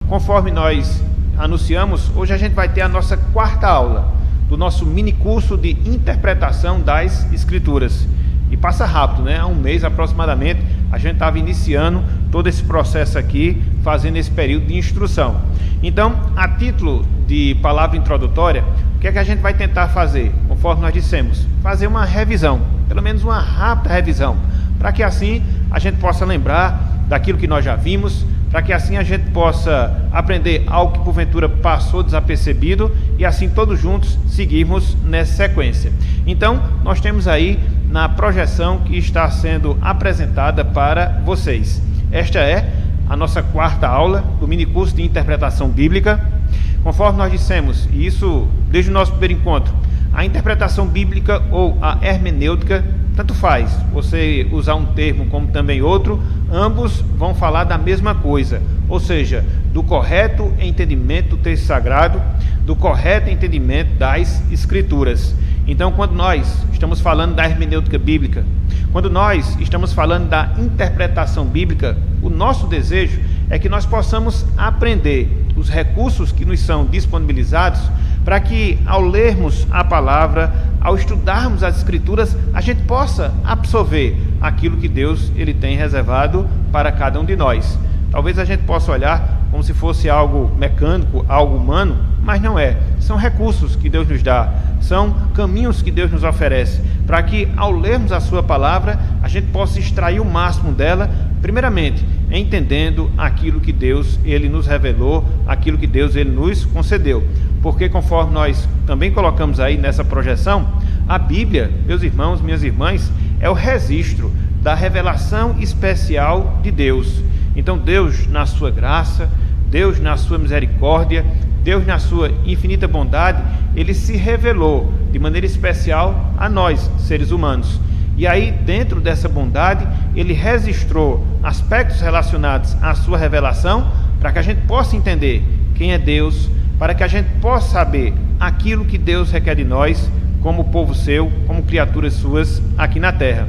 conforme nós anunciamos, hoje a gente vai ter a nossa quarta aula do nosso mini curso de interpretação das Escrituras. E passa rápido, né? Há um mês aproximadamente a gente estava iniciando todo esse processo aqui, fazendo esse período de instrução. Então, a título de palavra introdutória, o que é que a gente vai tentar fazer? Conforme nós dissemos, fazer uma revisão, pelo menos uma rápida revisão, para que assim a gente possa lembrar daquilo que nós já vimos, para que assim a gente possa aprender algo que porventura passou desapercebido e assim todos juntos seguirmos nessa sequência. Então, nós temos aí na projeção que está sendo apresentada para vocês. Esta é a nossa quarta aula do mini curso de interpretação bíblica. Conforme nós dissemos, e isso desde o nosso primeiro encontro, a interpretação bíblica ou a hermenêutica, tanto faz você usar um termo como também outro, ambos vão falar da mesma coisa, ou seja, do correto entendimento do texto sagrado, do correto entendimento das Escrituras. Então, quando nós estamos falando da hermenêutica bíblica, quando nós estamos falando da interpretação bíblica, o nosso desejo é que nós possamos aprender os recursos que nos são disponibilizados para que, ao lermos a palavra, ao estudarmos as Escrituras, a gente possa absorver aquilo que Deus ele tem reservado para cada um de nós. Talvez a gente possa olhar como se fosse algo mecânico, algo humano, mas não é. São recursos que Deus nos dá, são caminhos que Deus nos oferece, para que, ao lermos a sua palavra, a gente possa extrair o máximo dela, primeiramente, entendendo aquilo que Deus ele nos revelou, aquilo que Deus ele nos concedeu. Porque, conforme nós também colocamos aí nessa projeção, a Bíblia, meus irmãos, minhas irmãs, é o registro da revelação especial de Deus. Então, Deus, na sua graça, Deus, na sua misericórdia, Deus, na sua infinita bondade, ele se revelou de maneira especial a nós, seres humanos. E aí, dentro dessa bondade, ele registrou aspectos relacionados à sua revelação, para que a gente possa entender quem é Deus, para que a gente possa saber aquilo que Deus requer de nós, como povo seu, como criaturas suas aqui na terra.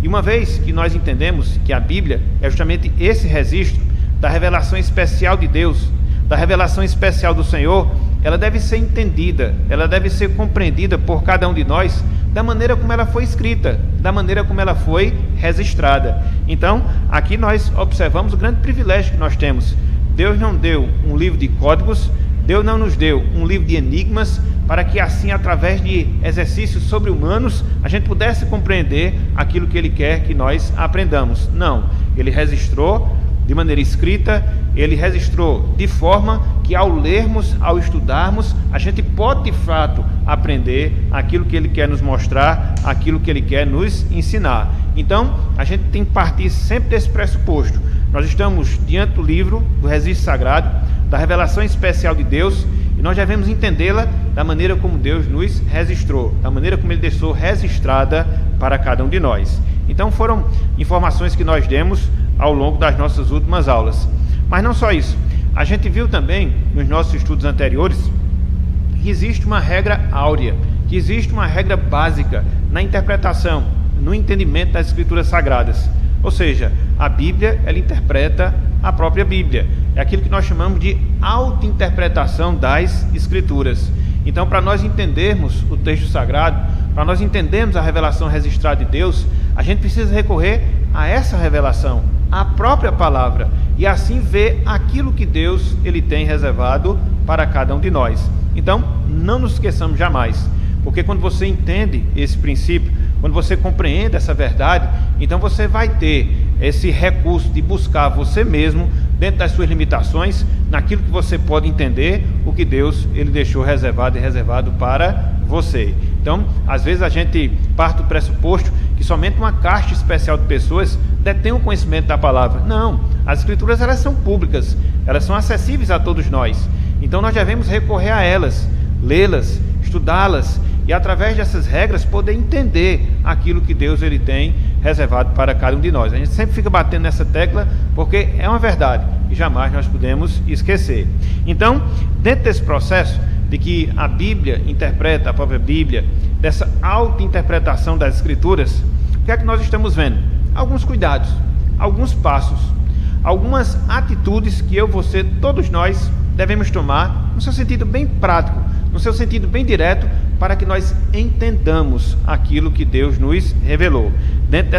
E uma vez que nós entendemos que a Bíblia é justamente esse registro da revelação especial de Deus, da revelação especial do Senhor, ela deve ser entendida, ela deve ser compreendida por cada um de nós da maneira como ela foi escrita, da maneira como ela foi registrada. Então, aqui nós observamos o grande privilégio que nós temos. Deus não deu um livro de códigos, Deus não nos deu um livro de enigmas, para que assim, através de exercícios sobre-humanos, a gente pudesse compreender aquilo que Ele quer que nós aprendamos. Não, Ele registrou de maneira escrita, Ele registrou de forma que, ao lermos, ao estudarmos, a gente pode de fato aprender aquilo que Ele quer nos mostrar, aquilo que Ele quer nos ensinar. Então, a gente tem que partir sempre desse pressuposto. Nós estamos diante do livro, do registro sagrado, da revelação especial de Deus, e nós devemos entendê-la da maneira como Deus nos registrou, da maneira como Ele deixou registrada para cada um de nós. Então, foram informações que nós demos ao longo das nossas últimas aulas. Mas não só isso, a gente viu também nos nossos estudos anteriores que existe uma regra áurea, que existe uma regra básica na interpretação, no entendimento das Escrituras Sagradas. Ou seja, a Bíblia, ela interpreta a própria Bíblia. É aquilo que nós chamamos de auto-interpretação das Escrituras. Então, para nós entendermos o texto sagrado, para nós entendermos a revelação registrada de Deus, a gente precisa recorrer a essa revelação, à própria palavra, e assim ver aquilo que Deus ele tem reservado para cada um de nós. Então, não nos esqueçamos jamais, porque quando você entende esse princípio, quando você compreende essa verdade, então você vai ter esse recurso de buscar você mesmo, dentro das suas limitações, naquilo que você pode entender, o que Deus ele deixou reservado e reservado para você. Então, às vezes a gente parte do pressuposto que somente uma casta especial de pessoas detém o conhecimento da palavra. Não, as Escrituras elas são públicas, elas são acessíveis a todos nós. Então nós devemos recorrer a elas, lê-las, estudá-las e através dessas regras poder entender aquilo que Deus ele tem reservado para cada um de nós. A gente sempre fica batendo nessa tecla porque é uma verdade e jamais nós podemos esquecer. Então, dentro desse processo de que a Bíblia interpreta a própria Bíblia, dessa auto-interpretação das Escrituras, o que é que nós estamos vendo? Alguns cuidados, alguns passos. algumas atitudes que eu, você, todos nós devemos tomar no seu sentido bem prático, no seu sentido bem direto, para que nós entendamos aquilo que Deus nos revelou. Dentro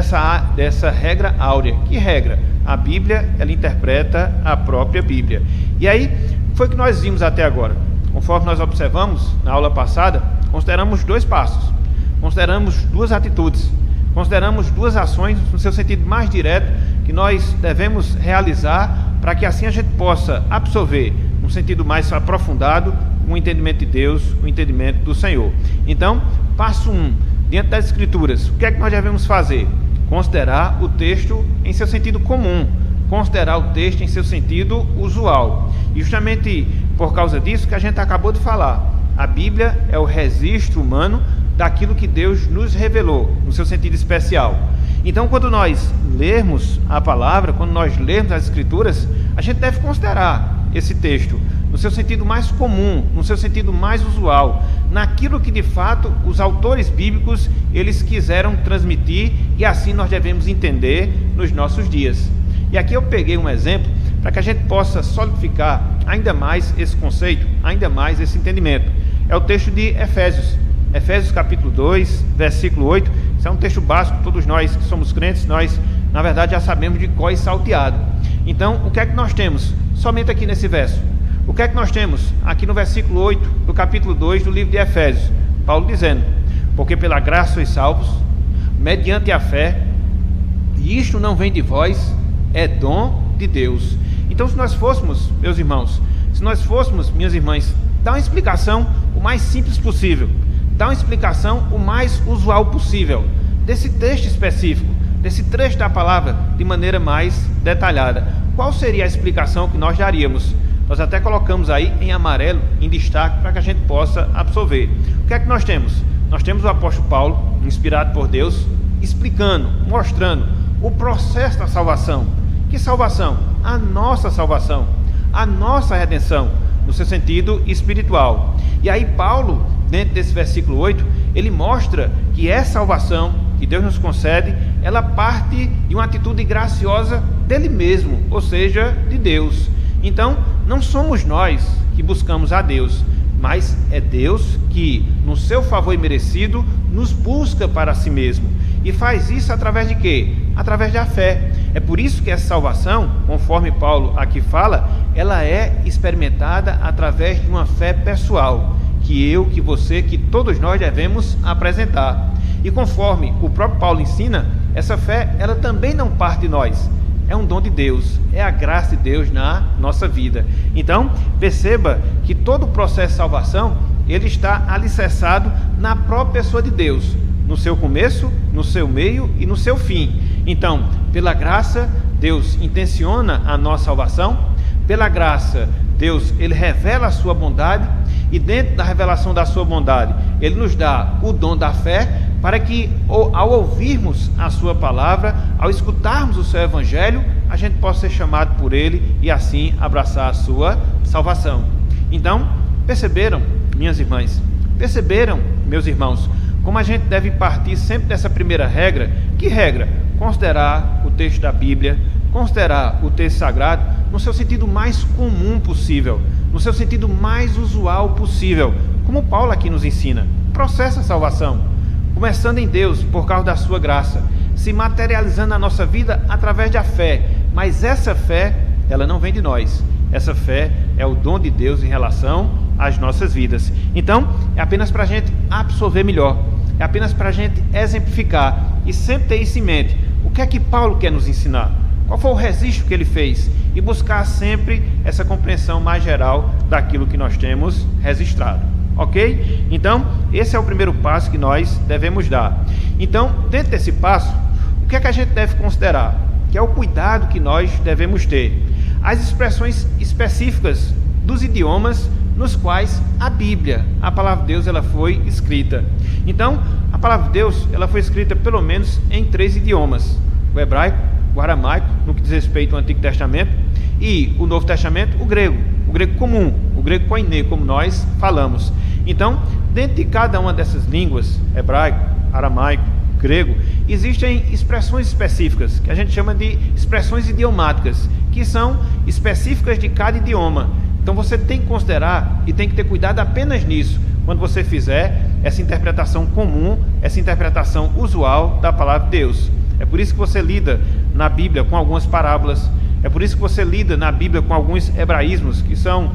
dessa regra áurea. Que regra? A Bíblia, ela interpreta a própria Bíblia. E aí, foi o que nós vimos até agora. Conforme nós observamos na aula passada, consideramos 2 passos, consideramos 2 atitudes, consideramos 2 ações no seu sentido mais direto que nós devemos realizar para que assim a gente possa absorver, num sentido mais aprofundado, o entendimento de Deus, o entendimento do Senhor. Então, passo 1, diante das Escrituras, o que é que nós devemos fazer? Considerar o texto em seu sentido comum, considerar o texto em seu sentido usual. E justamente por causa disso que a gente acabou de falar, a Bíblia é o registro humano daquilo que Deus nos revelou, no seu sentido especial. Então, quando nós lermos a palavra, quando nós lermos as Escrituras, a gente deve considerar esse texto no seu sentido mais comum, no seu sentido mais usual, naquilo que de fato os autores bíblicos eles quiseram transmitir, e assim nós devemos entender nos nossos dias. E aqui eu peguei um exemplo para que a gente possa solidificar ainda mais esse conceito, ainda mais esse entendimento. É o texto de Efésios. Efésios capítulo 2, versículo 8. Isso é um texto básico, todos nós que somos crentes, nós na verdade já sabemos de cor e salteado. Então, o que é que nós temos somente aqui nesse verso? O que é que nós temos aqui no versículo 8 do capítulo 2 do livro de Efésios? Paulo dizendo: porque pela graça sois salvos, mediante a fé, e isto não vem de vós, é dom de Deus. Então, se nós fôssemos, meus irmãos, se nós fôssemos, minhas irmãs, dar uma explicação o mais simples possível, dar uma explicação o mais usual possível desse texto específico, desse trecho da palavra, de maneira mais detalhada, qual seria a explicação que nós daríamos? Nós até colocamos aí em amarelo, em destaque, para que a gente possa absorver. O que é que nós temos? Nós temos o apóstolo Paulo, inspirado por Deus, explicando, mostrando o processo da salvação. Que salvação? A nossa salvação, a nossa redenção, no seu sentido espiritual. E aí Paulo, dentro desse versículo 8, ele mostra que essa salvação que Deus nos concede, ela parte de uma atitude graciosa dele mesmo, ou seja, de Deus. Então, não somos nós que buscamos a Deus, mas é Deus que, no seu favor imerecido, nos busca para si mesmo. E faz isso através de quê? Através da fé. É por isso que essa salvação, conforme Paulo aqui fala, ela é experimentada através de uma fé pessoal, que eu, que você, que todos nós devemos apresentar. E conforme o próprio Paulo ensina, essa fé, ela também não parte de nós. É um dom de Deus, é a graça de Deus na nossa vida. Então, perceba que todo o processo de salvação, ele está alicerçado na própria pessoa de Deus, no seu começo, no seu meio e no seu fim. Então, pela graça, Deus intenciona a nossa salvação. Pela graça, Deus, ele revela a sua bondade, e dentro da revelação da sua bondade, ele nos dá o dom da fé, para que ao ouvirmos a sua palavra, ao escutarmos o seu evangelho, a gente possa ser chamado por ele e assim abraçar a sua salvação. Então, perceberam, minhas irmãs, perceberam, meus irmãos, como a gente deve partir sempre dessa primeira regra? Que regra? Considerar o texto da Bíblia, considerar o texto sagrado no seu sentido mais comum possível, no seu sentido mais usual possível, como Paulo aqui nos ensina. Processo da salvação, começando em Deus por causa da sua graça, se materializando na nossa vida através da fé. Mas essa fé, ela não vem de nós. Essa fé é o dom de Deus em relação às nossas vidas. Então, é apenas para a gente absorver melhor, é apenas para a gente exemplificar e sempre ter isso em mente. O que é que Paulo quer nos ensinar? Qual foi o registro que ele fez? E buscar sempre essa compreensão mais geral daquilo que nós temos registrado. Ok? Então, esse é o primeiro passo que nós devemos dar. Então, dentro desse passo, o que é que a gente deve considerar? Que é o cuidado que nós devemos ter. As expressões específicas dos idiomas nos quais a Bíblia, a palavra de Deus, ela foi escrita. Então, a palavra de Deus, ela foi escrita pelo menos em 3 idiomas. O hebraico, o aramaico, no que diz respeito ao Antigo Testamento, e o Novo Testamento, o grego comum, o grego koiné, como nós falamos. Então, dentro de cada uma dessas línguas, hebraico, aramaico, grego, existem expressões específicas, que a gente chama de expressões idiomáticas, que são específicas de cada idioma. Então você tem que considerar e tem que ter cuidado apenas nisso, quando você fizer essa interpretação comum, essa interpretação usual da palavra de Deus. É por isso que você lida na Bíblia com algumas parábolas, é por isso que você lida na Bíblia com alguns hebraísmos, que são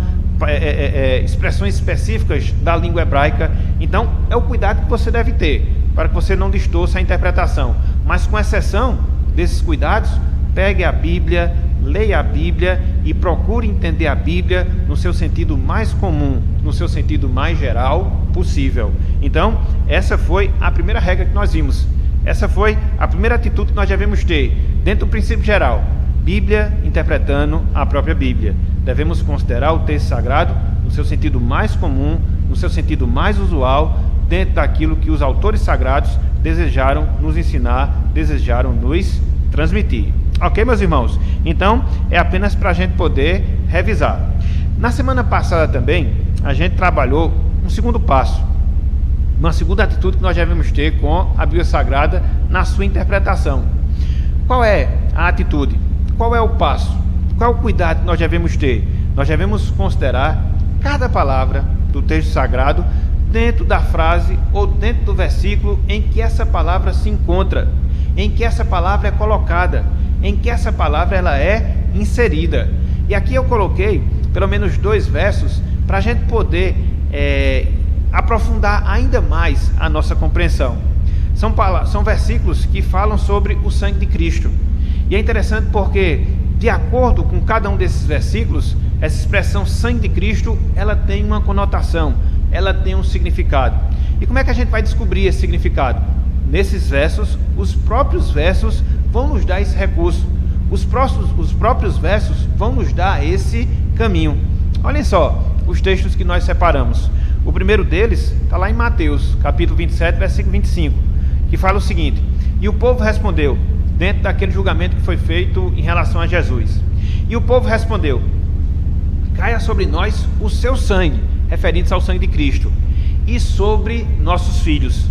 expressões específicas da língua hebraica. Então é o cuidado que você deve ter, para que você não distorça a interpretação. Mas com exceção desses cuidados, pegue a Bíblia, leia a Bíblia e procure entender a Bíblia no seu sentido mais comum, no seu sentido mais geral possível. Então, essa foi a primeira regra que nós vimos. Essa foi a primeira atitude que nós devemos ter dentro do princípio geral. Bíblia interpretando a própria Bíblia. Devemos considerar o texto sagrado no seu sentido mais comum, no seu sentido mais usual, dentro daquilo que os autores sagrados desejaram nos ensinar, desejaram nos transmitir. Ok, meus irmãos? Então, é apenas para a gente poder revisar. Na semana passada também, a gente trabalhou um segundo passo, uma segunda atitude que nós devemos ter com a Bíblia Sagrada na sua interpretação. Qual é a atitude? Qual é o passo? Qual é o cuidado que nós devemos ter? Nós devemos considerar cada palavra do texto sagrado dentro da frase ou dentro do versículo em que essa palavra se encontra, em que essa palavra é colocada, em que essa palavra ela é inserida. E aqui eu coloquei pelo menos 2 versos para a gente poder aprofundar ainda mais a nossa compreensão. São versículos que falam sobre o sangue de Cristo. E é interessante porque, de acordo com cada um desses versículos, essa expressão sangue de Cristo, ela tem uma conotação, ela tem um significado. E como é que a gente vai descobrir esse significado? Nesses versos, os próprios versos vão nos dar esse recurso. Os próprios versos vão nos dar esse caminho. Olhem só os textos que nós separamos. O primeiro deles está lá em Mateus, capítulo 27, versículo 25, que fala o seguinte: e o povo respondeu, dentro daquele julgamento que foi feito em relação a Jesus. E o povo respondeu: caia sobre nós o seu sangue, referindo-se ao sangue de Cristo, e sobre nossos filhos.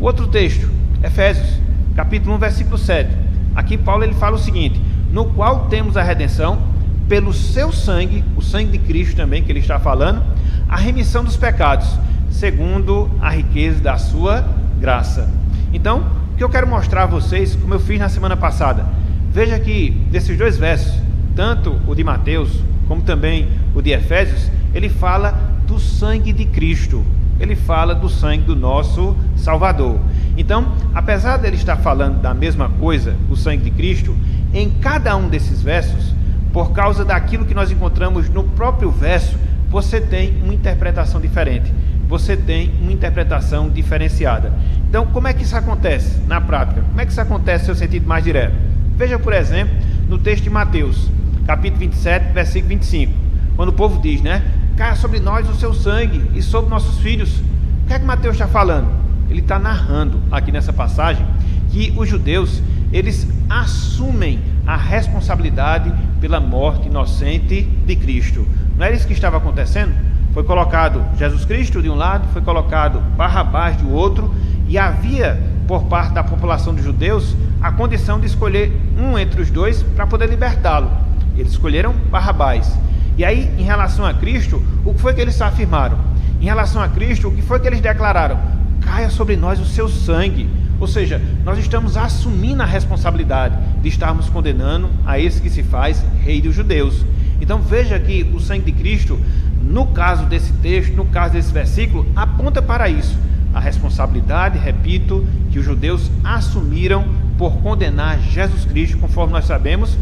O outro texto, Efésios, capítulo 1, versículo 7. Aqui Paulo ele fala o seguinte: no qual temos a redenção, pelo seu sangue, o sangue de Cristo também que ele está falando, a remissão dos pecados, segundo a riqueza da sua graça. Então, o que eu quero mostrar a vocês, como eu fiz na semana passada, veja que desses 2 versos, tanto o de Mateus, como também o de Efésios, ele fala do sangue de Cristo, ele fala do sangue do nosso Salvador. Então, apesar dele estar falando da mesma coisa, o sangue de Cristo, em cada um desses versos, por causa daquilo que nós encontramos no próprio verso, você tem uma interpretação diferente, você tem uma interpretação diferenciada. Então, como é que isso acontece na prática? Como é que isso acontece no seu sentido mais direto? Veja, por exemplo, no texto de Mateus, capítulo 27, versículo 25, quando o povo diz, caia sobre nós o seu sangue e sobre nossos filhos. O que é que Mateus está falando? Ele está narrando aqui nessa passagem que os judeus, eles assumem a responsabilidade pela morte inocente de Cristo. Não era isso que estava acontecendo? Foi colocado Jesus Cristo de um lado, foi colocado Barrabás do outro, e havia, por parte da população dos judeus, a condição de escolher um entre os dois para poder libertá-lo. Eles escolheram Barrabás. E aí, em relação a Cristo, o que foi que eles afirmaram? Em relação a Cristo, o que foi que eles declararam? Caia sobre nós o seu sangue. Ou seja, nós estamos assumindo a responsabilidade de estarmos condenando a esse que se faz rei dos judeus. Então veja que o sangue de Cristo, no caso desse texto, no caso desse versículo, aponta para isso. A responsabilidade, repito, que os judeus assumiram por condenar Jesus Cristo, conforme nós sabemos,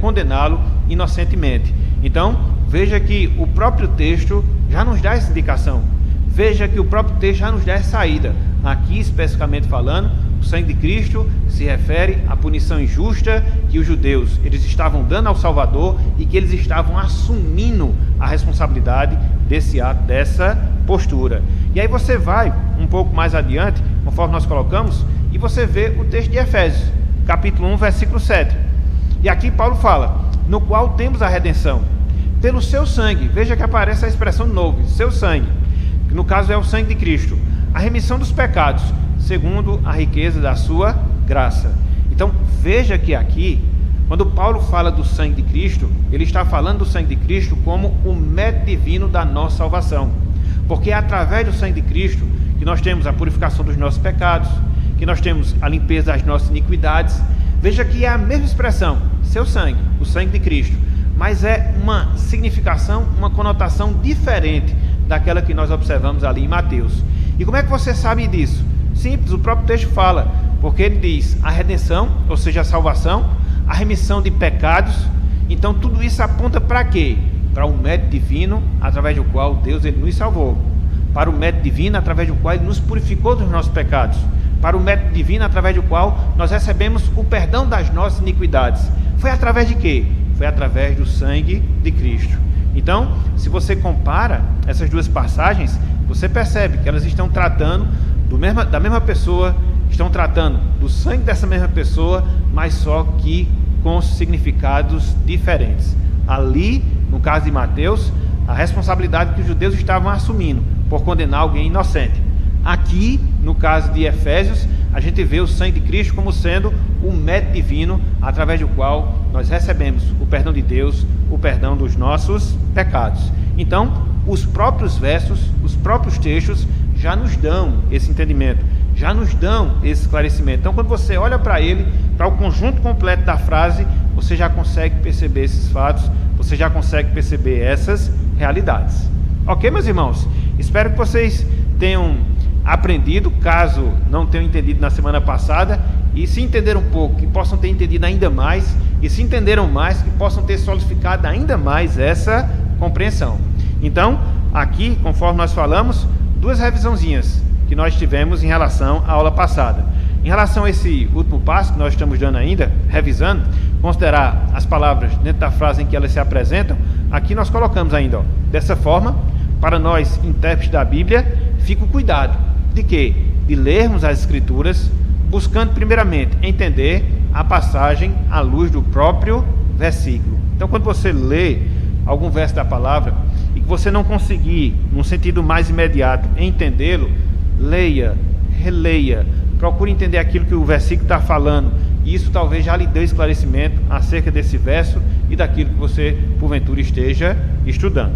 condená-lo inocentemente. Então, veja que o próprio texto já nos dá essa indicação. Veja que o próprio texto já nos dá essa saída. Aqui, especificamente falando, o sangue de Cristo se refere à punição injusta que os judeus eles estavam dando ao Salvador e que eles estavam assumindo a responsabilidade desse ato, dessa postura. E aí você vai um pouco mais adiante, conforme nós colocamos, e você vê o texto de Efésios, capítulo 1, versículo 7. E aqui Paulo fala, no qual temos a redenção, pelo seu sangue. Veja que aparece a expressão de novo, seu sangue, que no caso é o sangue de Cristo, a remissão dos pecados, segundo a riqueza da sua graça. Então veja que aqui, quando Paulo fala do sangue de Cristo, ele está falando do sangue de Cristo como o método divino da nossa salvação, porque é através do sangue de Cristo que nós temos a purificação dos nossos pecados, que nós temos a limpeza das nossas iniquidades. Veja que é a mesma expressão, seu sangue, o sangue de Cristo, mas é uma significação, uma conotação diferente daquela que nós observamos ali em Mateus. E como é que você sabe disso? Simples, o próprio texto fala, porque ele diz a redenção, ou seja, a salvação, a remissão de pecados. Então tudo isso aponta para quê? Para o método divino através do qual Deus ele nos salvou, para o método divino através do qual ele nos purificou dos nossos pecados, para o método divino através do qual nós recebemos o perdão das nossas iniquidades. Foi através de quê? Foi através do sangue de Cristo. Então, se você compara essas duas passagens, você percebe que elas estão tratando da mesma pessoa, estão tratando do sangue dessa mesma pessoa, mas só que com significados diferentes. Ali, no caso de Mateus, a responsabilidade que os judeus estavam assumindo por condenar alguém inocente. Aqui, no caso de Efésios, a gente vê o sangue de Cristo como sendo o método divino através do qual nós recebemos o perdão de Deus, o perdão dos nossos pecados. Então, os próprios versos, os próprios textos já nos dão esse entendimento, já nos dão esse esclarecimento. Então, quando você olha para ele, para o conjunto completo da frase, você já consegue perceber esses fatos, você já consegue perceber essas realidades. Ok, meus irmãos? Espero que vocês tenham aprendido, caso não tenham entendido na semana passada, e se entenderam um pouco, que possam ter entendido ainda mais, e se entenderam mais, que possam ter solidificado ainda mais essa compreensão. Então, aqui, conforme nós falamos, duas revisãozinhas que nós tivemos em relação à aula passada. Em relação a esse último passo que nós estamos dando ainda, revisando, considerar as palavras dentro da frase em que elas se apresentam, aqui nós colocamos ainda, dessa forma, para nós, intérpretes da Bíblia, fica o cuidado de quê? De lermos as Escrituras, buscando primeiramente entender a passagem à luz do próprio versículo. Então, quando você lê algum verso da palavra e que você não conseguir, num sentido mais imediato, entendê-lo, leia, releia, procure entender aquilo que o versículo está falando, e isso talvez já lhe dê esclarecimento acerca desse verso e daquilo que você, porventura, esteja estudando.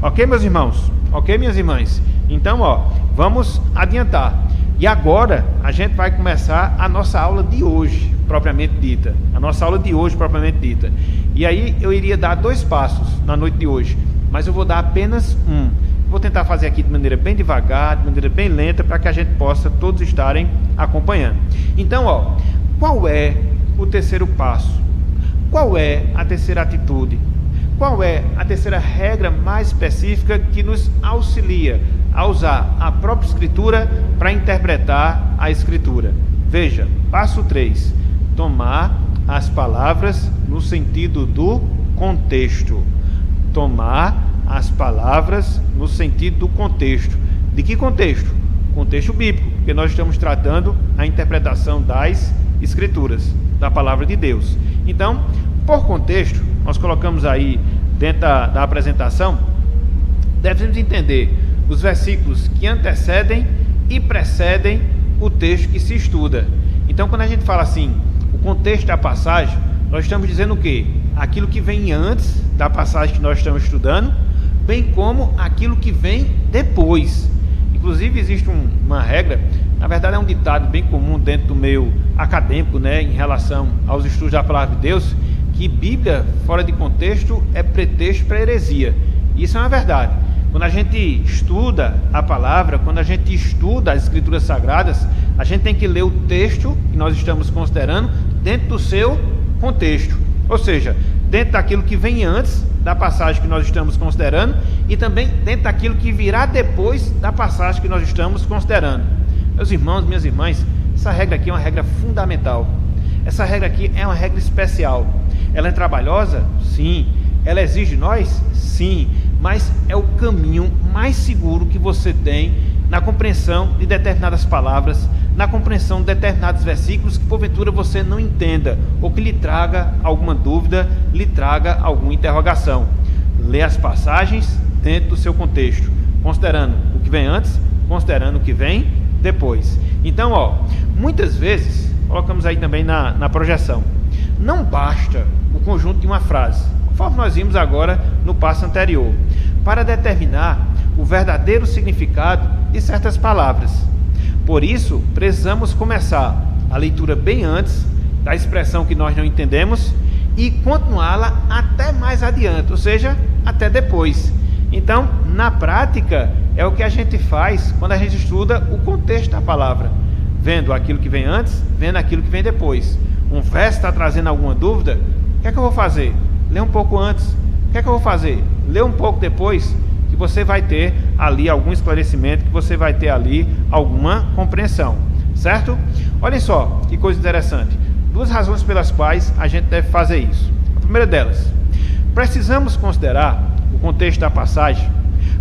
Ok, meus irmãos? Ok, minhas irmãs? Então, vamos adiantar. E agora, a gente vai começar a nossa aula de hoje, propriamente dita. A nossa aula de hoje, propriamente dita. E aí, eu iria dar 2 passos na noite de hoje, mas eu vou dar apenas um. Vou tentar fazer aqui de maneira bem devagar, de maneira bem lenta, para que a gente possa todos estarem acompanhando. Então, qual é o terceiro passo? Qual é a terceira atitude? Qual é a terceira regra mais específica que nos auxilia a usar a própria Escritura para interpretar a Escritura? Veja, passo 3, tomar as palavras no sentido do contexto. Tomar as palavras no sentido do contexto. De que contexto? Contexto bíblico, porque nós estamos tratando a interpretação das Escrituras, da palavra de Deus. Então, por contexto, nós colocamos aí dentro da apresentação, devemos entender os versículos que antecedem e precedem o texto que se estuda. Então, quando a gente fala assim, o contexto da passagem, nós estamos dizendo o quê? Aquilo que vem antes da passagem que nós estamos estudando, bem como aquilo que vem depois. Inclusive, existe uma regra, na verdade é um ditado bem comum dentro do meio acadêmico, em relação aos estudos da palavra de Deus, que Bíblia fora de contexto é pretexto para heresia. Isso é uma verdade. Quando a gente estuda a palavra, quando a gente estuda as Escrituras Sagradas, a gente tem que ler o texto que nós estamos considerando dentro do seu contexto. Ou seja, dentro daquilo que vem antes da passagem que nós estamos considerando e também dentro daquilo que virá depois da passagem que nós estamos considerando. Meus irmãos, minhas irmãs, essa regra aqui é uma regra fundamental. Essa regra aqui é uma regra especial. Ela é trabalhosa? Sim. Ela exige de nós? Sim. Mas é o caminho mais seguro que você tem na compreensão de determinadas palavras, na compreensão de determinados versículos que porventura você não entenda ou que lhe traga alguma dúvida, lhe traga alguma interrogação. Lê as passagens dentro do seu contexto, considerando o que vem antes, considerando o que vem depois. Então, muitas vezes, colocamos aí também na projeção, não basta o conjunto de uma frase, conforme nós vimos agora no passo anterior, para determinar o verdadeiro significado de certas palavras. Por isso, precisamos começar a leitura bem antes da expressão que nós não entendemos e continuá-la até mais adiante, ou seja, até depois. Então, na prática, é o que a gente faz quando a gente estuda o contexto da palavra, vendo aquilo que vem antes, vendo aquilo que vem depois. Um verso está trazendo alguma dúvida, o que é que eu vou fazer? Ler um pouco antes. O que é que eu vou fazer? Ler um pouco depois, que você vai ter ali algum esclarecimento, que você vai ter ali alguma compreensão, certo? Olhem só, que coisa interessante. 2 razões pelas quais a gente deve fazer isso. A primeira delas, precisamos considerar o contexto da passagem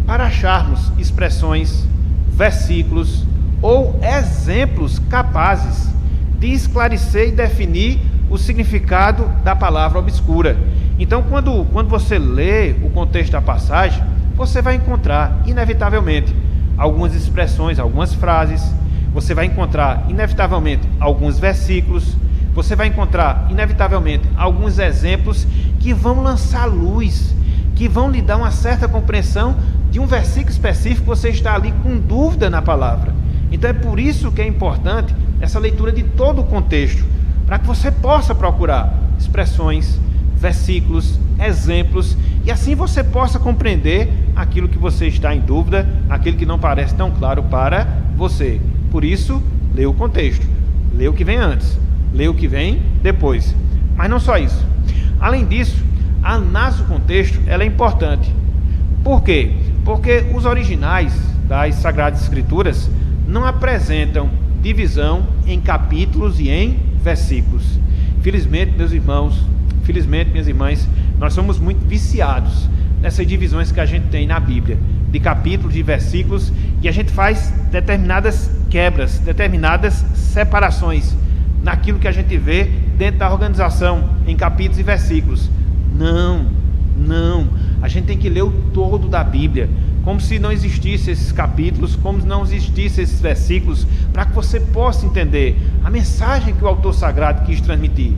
para acharmos expressões, versículos ou exemplos capazes de esclarecer e definir o significado da palavra obscura. Então, quando você lê o contexto da passagem, você vai encontrar, inevitavelmente, algumas expressões, algumas frases, você vai encontrar, inevitavelmente, alguns versículos, você vai encontrar, inevitavelmente, alguns exemplos que vão lançar luz, que vão lhe dar uma certa compreensão de um versículo específico que você está ali com dúvida na palavra. Então é por isso que é importante essa leitura de todo o contexto, para que você possa procurar expressões, versículos, exemplos, e assim você possa compreender aquilo que você está em dúvida, aquilo que não parece tão claro para você. Por isso, lê o contexto, lê o que vem antes, lê o que vem depois. Mas não só isso. Além disso, a análise do contexto ela é importante. Por quê? Porque os originais das Sagradas Escrituras não apresentam divisão em capítulos e em versículos. Felizmente, meus irmãos, felizmente, minhas irmãs, nós somos muito viciados nessas divisões que a gente tem na Bíblia, de capítulos e versículos, e a gente faz determinadas quebras, determinadas separações naquilo que a gente vê dentro da organização, em capítulos e versículos. Não, a gente tem que ler o todo da Bíblia, como se não existissem esses capítulos, como se não existissem esses versículos, para que você possa entender a mensagem que o autor sagrado quis transmitir,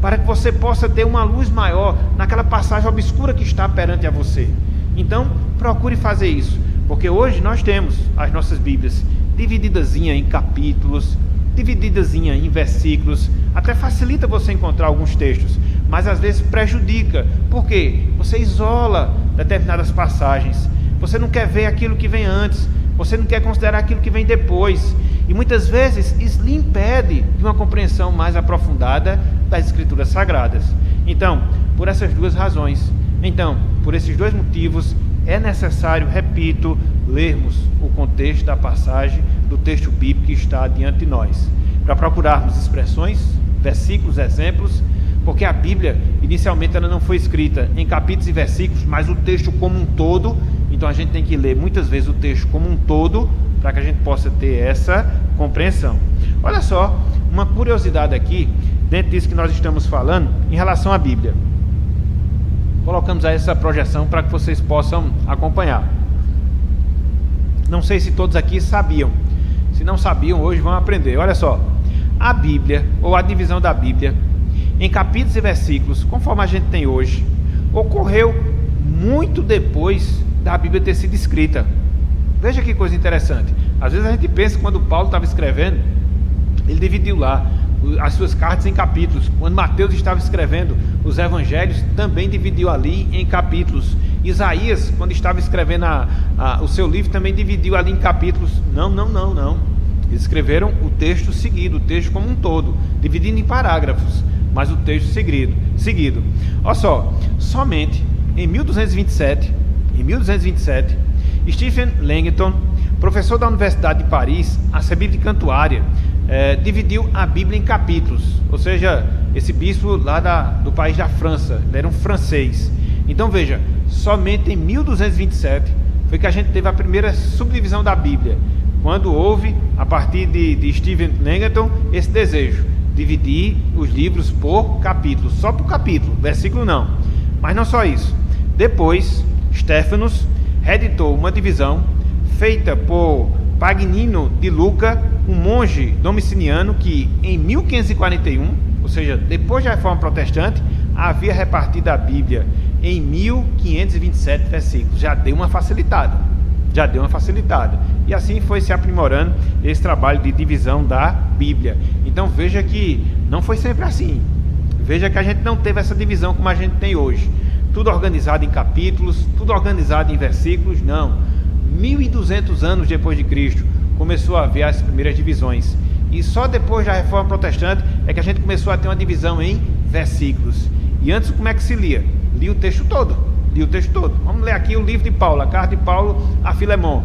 para que você possa ter uma luz maior naquela passagem obscura que está perante a você. Então, procure fazer isso, porque hoje nós temos as nossas Bíblias divididas em capítulos, divididas em versículos, até facilita você encontrar alguns textos, mas às vezes prejudica, porque você isola determinadas passagens, você não quer ver aquilo que vem antes, você não quer considerar aquilo que vem depois, e muitas vezes isso lhe impede de uma compreensão mais aprofundada das Escrituras Sagradas. Então, por essas 2 razões, por esses 2 motivos, é necessário, repito, lermos o contexto da passagem do texto bíblico que está diante de nós, para procurarmos expressões, versículos, exemplos, porque a Bíblia, inicialmente, ela não foi escrita em capítulos e versículos, mas o texto como um todo. Então a gente tem que ler muitas vezes o texto como um todo, para que a gente possa ter essa compreensão. Olha só, uma curiosidade aqui, dentro disso que nós estamos falando, em relação à Bíblia. Colocamos aí essa projeção para que vocês possam acompanhar. Não sei se todos aqui sabiam. Se não sabiam, hoje vão aprender. Olha só, a Bíblia, ou a divisão da Bíblia, em capítulos e versículos, conforme a gente tem hoje, ocorreu muito depois da Bíblia ter sido escrita. Veja que coisa interessante. Às vezes a gente pensa que quando Paulo estava escrevendo, ele dividiu lá as suas cartas em capítulos. Quando Mateus estava escrevendo os evangelhos, também dividiu ali em capítulos. Isaías, quando estava escrevendo o seu livro, também dividiu ali em capítulos. Não. Eles escreveram o texto seguido, o texto como um todo, dividindo em parágrafos, mas o texto seguido. Olha só, somente em 1227, Stephen Langton, professor da Universidade de Paris, arcebispo de Cantuária, dividiu a Bíblia em capítulos, ou seja, esse bispo lá do país da França, ele era um francês. Então veja, somente em 1227 foi que a gente teve a primeira subdivisão da Bíblia, quando houve, a partir de Stephen Langton, esse desejo, dividir os livros por capítulos, só por capítulo, versículo não. Mas não só isso, depois Stephanus reeditou uma divisão feita por Pagnino de Luca, um monge domiciliano que em 1541, ou seja, depois da Reforma Protestante, havia repartido a Bíblia em 1527 versículos. Já deu uma facilitada. E assim foi se aprimorando esse trabalho de divisão da Bíblia. Então veja que não foi sempre assim. Veja que a gente não teve essa divisão como a gente tem hoje. Tudo organizado em capítulos, tudo organizado em versículos, não. 1200 anos depois de Cristo começou a haver as primeiras divisões. E só depois da Reforma Protestante é que a gente começou a ter uma divisão em versículos. E antes como é que se lia? Lia o texto todo. Vamos ler aqui o livro de Paulo, a carta de Paulo a Filemon.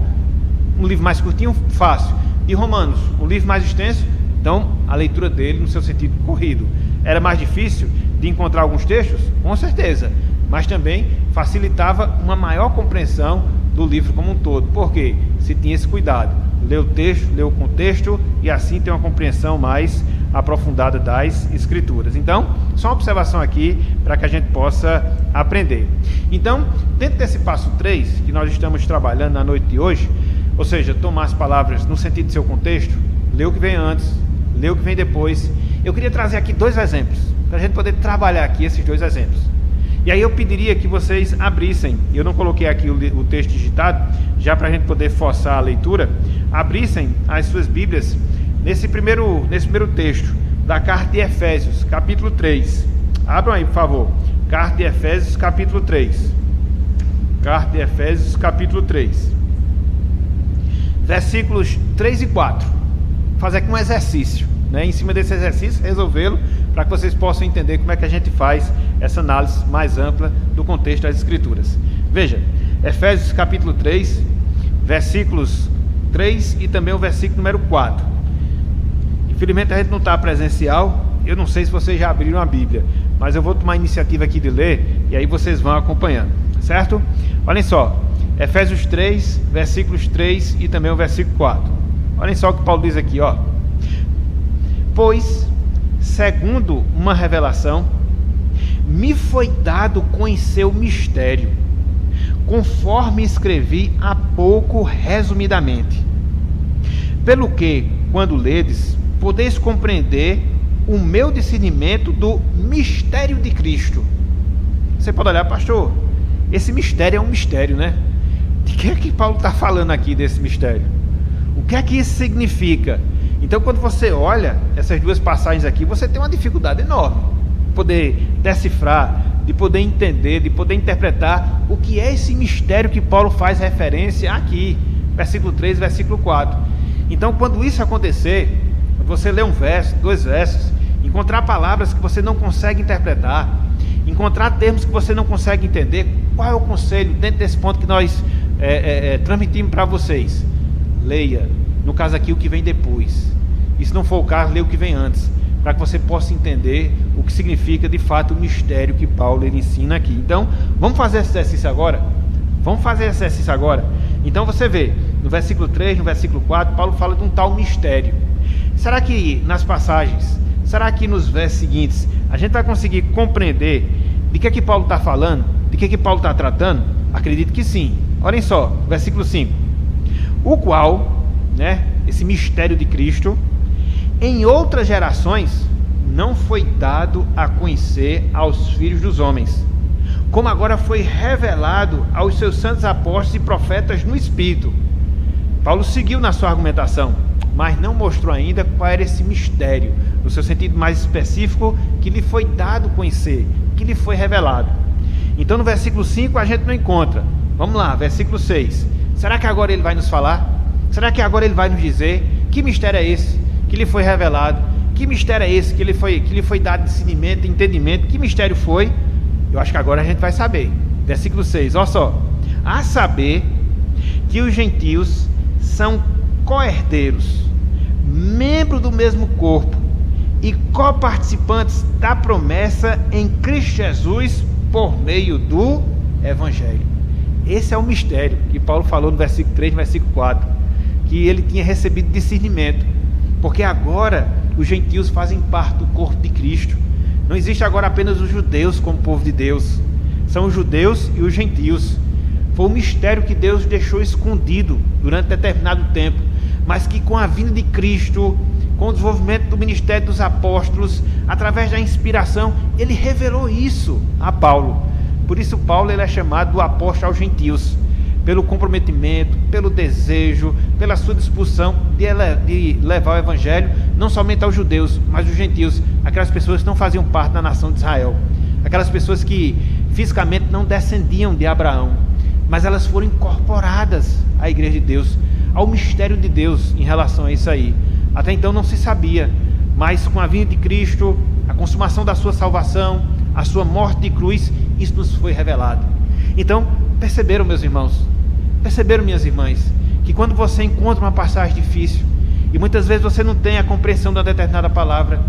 Um livro mais curtinho, fácil. E Romanos, um livro mais extenso, então a leitura dele no seu sentido corrido. Era mais difícil de encontrar alguns textos? Com certeza. Mas também facilitava uma maior compreensão do livro como um todo. Por quê? Se tinha esse cuidado. Lê o texto, lê o contexto e assim tem uma compreensão mais aprofundada das Escrituras. Então, só uma observação aqui para que a gente possa aprender. Então, dentro desse passo 3 que nós estamos trabalhando na noite de hoje, ou seja, tomar as palavras no sentido de seu contexto, ler o que vem antes, ler o que vem depois. Eu queria trazer aqui 2 exemplos, para a gente poder trabalhar aqui esses 2 exemplos. E aí eu pediria que vocês abrissem, eu não coloquei aqui o texto digitado, já para a gente poder forçar a leitura, abrissem as suas Bíblias nesse primeiro texto, da carta de Efésios, capítulo 3. Abram aí, por favor. Carta de Efésios, capítulo 3. Carta de Efésios, capítulo 3. Versículos 3 e 4. Vou fazer aqui um exercício, né? Em cima desse exercício, resolvê-lo, para que vocês possam entender como é que a gente faz essa análise mais ampla do contexto das Escrituras. Veja, Efésios capítulo 3, versículos 3 e também o versículo número 4. Infelizmente a gente não está presencial, eu não sei se vocês já abriram a Bíblia, mas eu vou tomar a iniciativa aqui de ler, e aí vocês vão acompanhando, certo? Olhem só, Efésios 3, versículos 3 e também o versículo 4. Olhem só o que Paulo diz aqui, ó. Pois, segundo uma revelação, me foi dado conhecer o mistério, conforme escrevi há pouco resumidamente, pelo que, quando ledes, podeis compreender o meu discernimento do mistério de Cristo. Você pode olhar, pastor, esse mistério é um mistério, né? De que é que Paulo está falando aqui desse mistério? O que é que isso significa? Então, quando você olha essas 2 passagens aqui, você tem uma dificuldade enorme de poder decifrar, de poder entender, de poder interpretar o que é esse mistério que Paulo faz referência aqui, versículo 3, versículo 4. Então, quando isso acontecer, quando você lê um verso, 2 versos, encontrar palavras que você não consegue interpretar, encontrar termos que você não consegue entender, qual é o conselho dentro desse ponto que nós transmitimos para vocês? Leia, no caso aqui, o que vem depois. E se não for o caso, leia o que vem antes, para que você possa entender o que significa de fato o mistério que Paulo ele ensina aqui. Então, vamos fazer esse exercício agora? Então você vê, no versículo 3, no versículo 4, Paulo fala de um tal mistério. Será que nas passagens, será que nos versos seguintes, a gente vai conseguir compreender de que Paulo está falando? De que Paulo está tratando? Acredito que sim. Olhem só, versículo 5. O qual, né, esse mistério de Cristo, em outras gerações não foi dado a conhecer aos filhos dos homens, como agora foi revelado aos seus santos apóstolos e profetas no Espírito. Paulo seguiu na sua argumentação, mas não mostrou ainda qual era esse mistério, no seu sentido mais específico, que lhe foi dado conhecer, que lhe foi revelado. Então no versículo 5 a gente não encontra. Vamos lá, versículo 6. Será que agora ele vai nos falar? Será que agora ele vai nos dizer que mistério é esse que lhe foi revelado? Que mistério é esse que lhe foi dado discernimento, entendimento? Que mistério foi? Eu acho que agora a gente vai saber. Versículo 6, olha só. A saber que os gentios são co-herdeiros, membros do mesmo corpo e coparticipantes da promessa em Cristo Jesus por meio do Evangelho. Esse é o mistério que Paulo falou no versículo 3, no versículo 4, que ele tinha recebido discernimento, porque agora os gentios fazem parte do corpo de Cristo. Não existe agora apenas os judeus como povo de Deus, são os judeus e os gentios. Foi um mistério que Deus deixou escondido durante determinado tempo. mas que com a vinda de Cristo, com o desenvolvimento do ministério dos apóstolos, através da inspiração, ele revelou isso a Paulo. Por isso Paulo ele é chamado do apóstolo aos gentios, pelo comprometimento, pelo desejo, pela sua disposição de levar o evangelho não somente aos judeus, mas aos gentios, aquelas pessoas que não faziam parte da nação de Israel, aquelas pessoas que fisicamente não descendiam de Abraão, mas elas foram incorporadas à igreja de Deus, ao mistério de Deus em relação a isso aí. Até então não se sabia, mas com a vinda de Cristo, a consumação da sua salvação, a sua morte de cruz, isso nos foi revelado. Então, perceberam, meus irmãos, perceberam, minhas irmãs, que quando você encontra uma passagem difícil, e muitas vezes você não tem a compreensão de uma determinada palavra,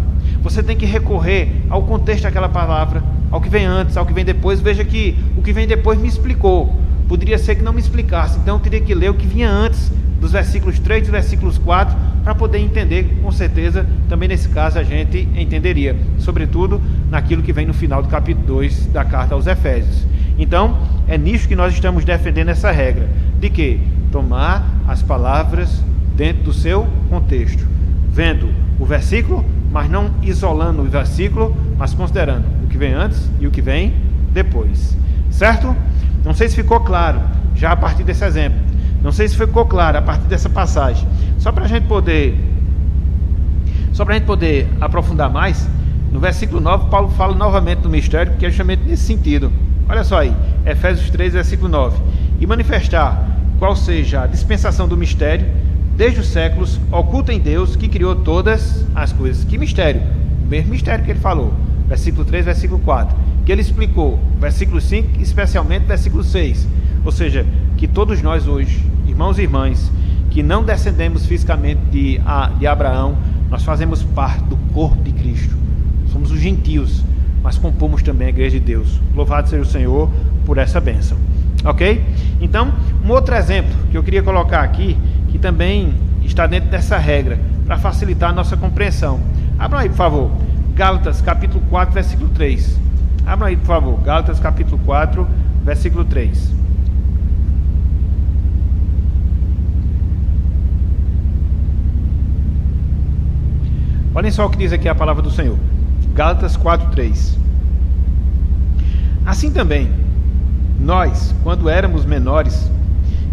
você tem que recorrer ao contexto daquela palavra, ao que vem antes, ao que vem depois. Veja que o que vem depois me explicou, poderia ser que não me explicasse, então eu teria que ler o que vinha antes, dos versículos 3 e versículos 4, para poder entender. Com certeza, também nesse caso a gente entenderia, sobretudo naquilo que vem no final do capítulo 2 da carta aos Efésios. Então, é nisso que nós estamos defendendo essa regra, de que tomar as palavras dentro do seu contexto, vendo o versículo, mas não isolando o versículo, mas considerando o que vem antes e o que vem depois, certo? Não sei se ficou claro já a partir desse exemplo, não sei se ficou claro a partir dessa passagem. Só para a gente poder aprofundar mais, no versículo 9, Paulo fala novamente do mistério, que é justamente nesse sentido. Olha só aí, Efésios 3, versículo 9. E manifestar qual seja a dispensação do mistério, desde os séculos, oculta em Deus, que criou todas as coisas. Que mistério? O mesmo mistério que ele falou, versículo 3, versículo 4, que ele explicou, versículo 5, especialmente versículo 6. Ou seja, que todos nós hoje, irmãos e irmãs, que não descendemos fisicamente de Abraão, nós fazemos parte do corpo de Cristo. Somos os gentios, mas compomos também a igreja de Deus. Louvado seja o Senhor por essa bênção. Ok? Então, um outro exemplo que eu queria colocar aqui, que também está dentro dessa regra, para facilitar a nossa compreensão. Abra aí, por favor, Gálatas capítulo 4, versículo 3. Abra aí, por favor, Gálatas capítulo 4, versículo 3. Olhem só o que diz aqui a palavra do Senhor. Gálatas 4:3. Assim também, nós, quando éramos menores,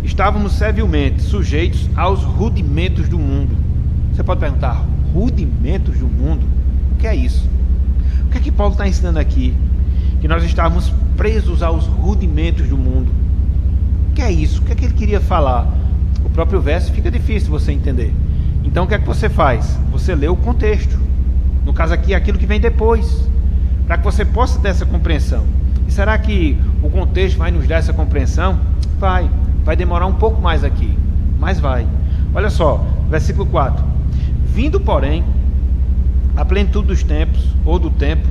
estávamos servilmente sujeitos aos rudimentos do mundo. Você pode perguntar, rudimentos do mundo? O que é isso? O que é que Paulo está ensinando aqui? Que nós estávamos presos aos rudimentos do mundo. O que é isso? O que é que ele queria falar? O próprio verso fica difícil você entender. Então o que é que você faz? Você lê o contexto. No caso aqui, aquilo que vem depois, para que você possa ter essa compreensão. E será que o contexto vai nos dar essa compreensão? Vai demorar um pouco mais aqui, mas vai. Olha só, versículo 4. Vindo, porém, a plenitude dos tempos, ou do tempo,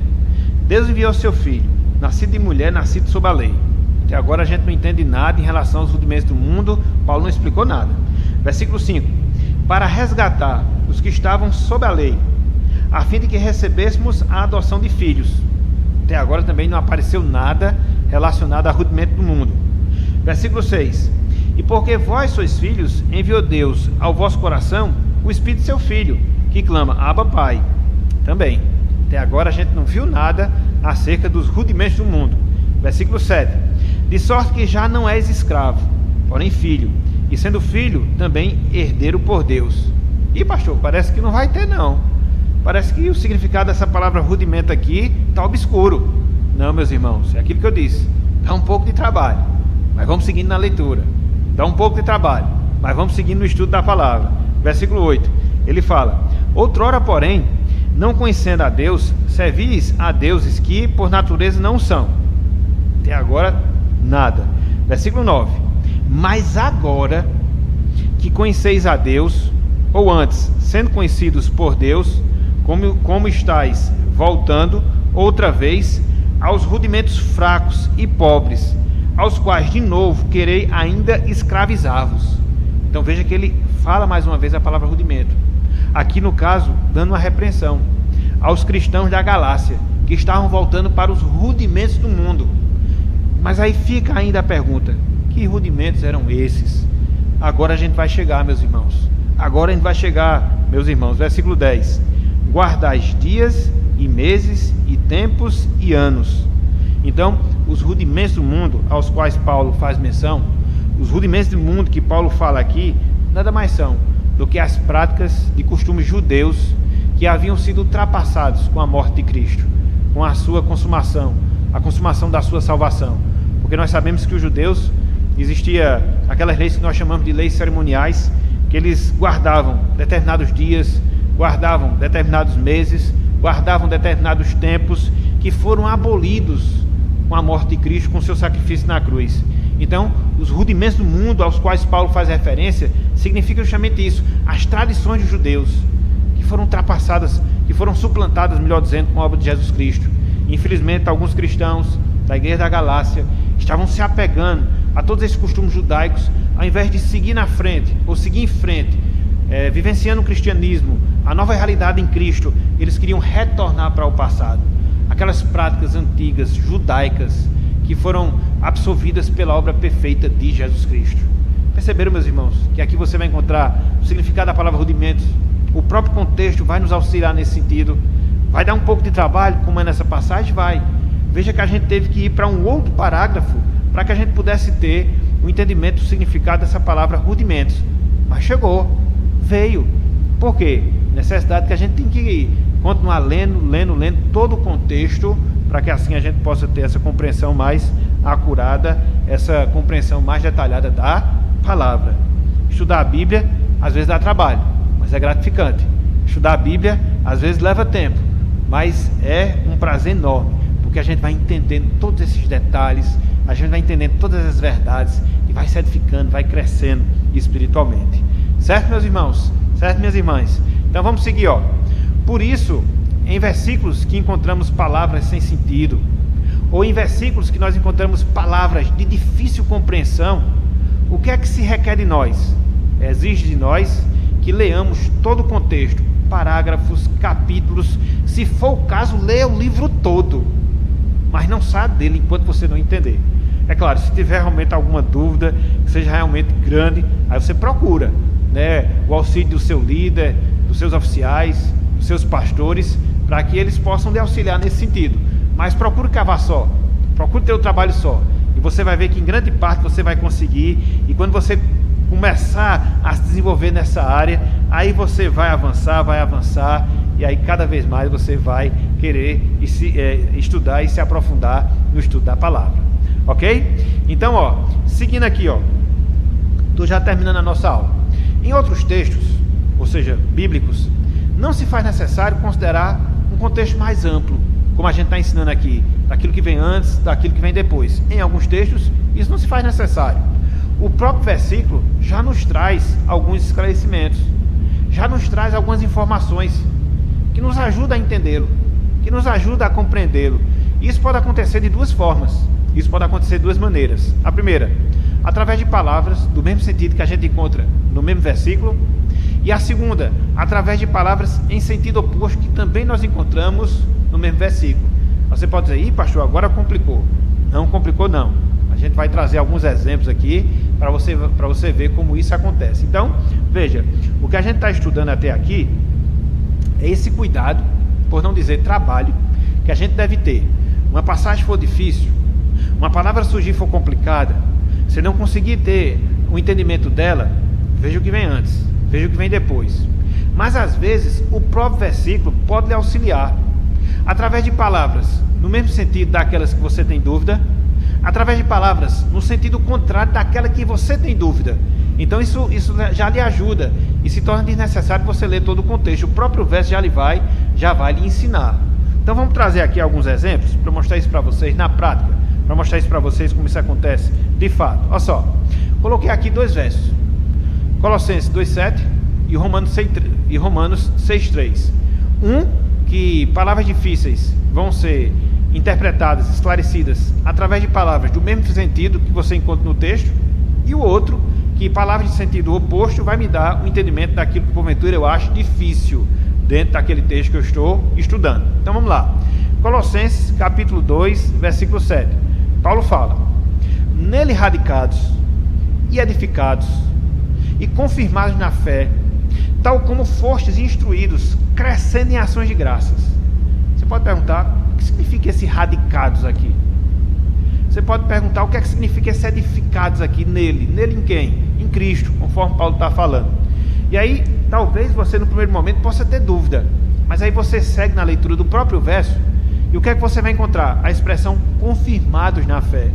Deus enviou seu Filho, nascido de mulher, nascido sob a lei. Até agora a gente não entende nada em relação aos rudimentos do mundo, Paulo não explicou nada. Versículo 5. Para resgatar os que estavam sob a lei, a fim de que recebêssemos a adoção de filhos. Até agora também não apareceu nada relacionado a rudimento do mundo. Versículo 6. E porque vós sois filhos, enviou Deus ao vosso coração o Espírito de seu Filho, que clama, Abba, Pai. Também, até agora a gente não viu nada acerca dos rudimentos do mundo. Versículo 7. De sorte que já não és escravo, porém filho, e sendo filho, também herdeiro por Deus. E pastor, parece que não vai ter não. Parece que o significado dessa palavra rudimento aqui está obscuro. Não, meus irmãos, é aquilo que eu disse. Dá um pouco de trabalho, mas vamos seguindo na leitura. Dá um pouco de trabalho, mas vamos seguindo no estudo da palavra. Versículo 8, ele fala: outrora, porém, não conhecendo a Deus, servis a deuses que por natureza não são. Até agora, nada. Versículo 9. Mas agora que conheceis a Deus, ou antes, sendo conhecidos por Deus, como estáis voltando outra vez aos rudimentos fracos e pobres, aos quais de novo querei ainda escravizar-vos. Então veja que ele fala mais uma vez a palavra rudimento. Aqui no caso, dando uma repreensão aos cristãos da Galácia, que estavam voltando para os rudimentos do mundo. Mas aí fica ainda a pergunta: que rudimentos eram esses? Agora a gente vai chegar, meus irmãos. Agora a gente vai chegar, meus irmãos, versículo 10. Guardais dias e meses e tempos e anos. Então, os rudimentos do mundo aos quais Paulo faz menção, os rudimentos do mundo que Paulo fala aqui, nada mais são do que as práticas de costumes judeus que haviam sido ultrapassados com a morte de Cristo, com a sua consumação, a consumação da sua salvação. Porque nós sabemos que os judeus, existia aquelas leis que nós chamamos de leis cerimoniais, que eles guardavam determinados dias, guardavam determinados meses, guardavam determinados tempos, que foram abolidos com a morte de Cristo, com o seu sacrifício na cruz. Então, os rudimentos do mundo aos quais Paulo faz referência, significa justamente isso, as tradições dos judeus, que foram ultrapassadas, que foram suplantadas, melhor dizendo, com a obra de Jesus Cristo. Infelizmente, alguns cristãos da igreja da Galácia estavam se apegando a todos esses costumes judaicos, ao invés de seguir na frente, ou seguir em frente, vivenciando o cristianismo, a nova realidade em Cristo. Eles queriam retornar para o passado, aquelas práticas antigas, judaicas, que foram absorvidas pela obra perfeita de Jesus Cristo. Perceberam, meus irmãos, que aqui você vai encontrar o significado da palavra rudimentos. O próprio contexto vai nos auxiliar nesse sentido. Vai dar um pouco de trabalho, como é nessa passagem? Vai. Veja que a gente teve que ir para um outro parágrafo para que a gente pudesse ter o entendimento do significado dessa palavra rudimentos. Mas chegou, veio. Por quê? Necessidade que a gente tem que continuar lendo todo o contexto, para que assim a gente possa ter essa compreensão mais acurada, essa compreensão mais detalhada da palavra. Estudar a Bíblia às vezes dá trabalho, mas é gratificante. Estudar a Bíblia às vezes leva tempo, mas é um prazer enorme, porque a gente vai entendendo todos esses detalhes, a gente vai entendendo todas as verdades e vai se edificando, vai crescendo espiritualmente. Certo, meus irmãos? Certo, minhas irmãs? Então vamos seguir, ó. Por isso, em versículos que encontramos palavras sem sentido, ou em versículos que nós encontramos palavras de difícil compreensão, o que é que se requer de nós? Exige de nós que leamos todo o contexto, parágrafos, capítulos, se for o caso, leia o livro todo, mas não saia dele enquanto você não entender. É claro, se tiver realmente alguma dúvida, que seja realmente grande, aí você procura, né, o auxílio do seu líder, dos seus oficiais, dos seus pastores, para que eles possam lhe auxiliar nesse sentido. Mas procure cavar só, procure ter o trabalho só, e você vai ver que em grande parte você vai conseguir. E quando você começar a se desenvolver nessa área, aí você vai avançar, e aí cada vez mais você vai querer estudar e se aprofundar no estudo da palavra, ok? Então, ó, seguindo aqui, ó, estou já terminando a nossa aula. Em outros textos, ou seja, bíblicos, não se faz necessário considerar um contexto mais amplo, como a gente está ensinando aqui, daquilo que vem antes, daquilo que vem depois. Em alguns textos, isso não se faz necessário. O próprio versículo já nos traz alguns esclarecimentos, já nos traz algumas informações que nos ajudam a entendê-lo, que nos ajudam a compreendê-lo. Isso pode acontecer de duas formas, isso pode acontecer de duas maneiras. A primeira, através de palavras do mesmo sentido que a gente encontra no mesmo versículo, e a segunda, através de palavras em sentido oposto que também nós encontramos no mesmo versículo. Você pode dizer, pastor, agora complicou. Não complicou não. A gente vai trazer alguns exemplos aqui para você ver como isso acontece. Então, veja, o que a gente está estudando até aqui é esse cuidado, por não dizer trabalho, que a gente deve ter. Uma passagem for difícil, uma palavra surgir for complicada, se não conseguir ter o entendimento dela, veja o que vem antes, veja o que vem depois. Mas às vezes o próprio versículo pode lhe auxiliar, através de palavras no mesmo sentido daquelas que você tem dúvida, através de palavras no sentido contrário daquela que você tem dúvida. Então isso já lhe ajuda, e se torna desnecessário você ler todo o contexto. O próprio verso já vai lhe ensinar. Então vamos trazer aqui alguns exemplos para mostrar isso para vocês na prática, para mostrar isso para vocês como isso acontece de fato. Olha só, coloquei aqui dois versos, Colossenses 2,7 e Romanos 6,3. Que palavras difíceis vão ser interpretadas, esclarecidas através de palavras do mesmo sentido que você encontra no texto, e o outro, que palavras de sentido oposto vai me dar o entendimento daquilo que porventura eu acho difícil dentro daquele texto que eu estou estudando. Então vamos lá, Colossenses capítulo 2, versículo 7. Paulo fala: nele radicados e edificados e confirmados na fé, tal como fostes instruídos, crescendo em ações de graças. Você pode perguntar, o que significa esse radicados aqui? Você pode perguntar, o que é que significa esse edificados aqui nele? Nele em quem? Em Cristo, conforme Paulo está falando. E aí, talvez você no primeiro momento possa ter dúvida, mas aí você segue na leitura do próprio verso, e o que é que você vai encontrar? A expressão confirmados na fé.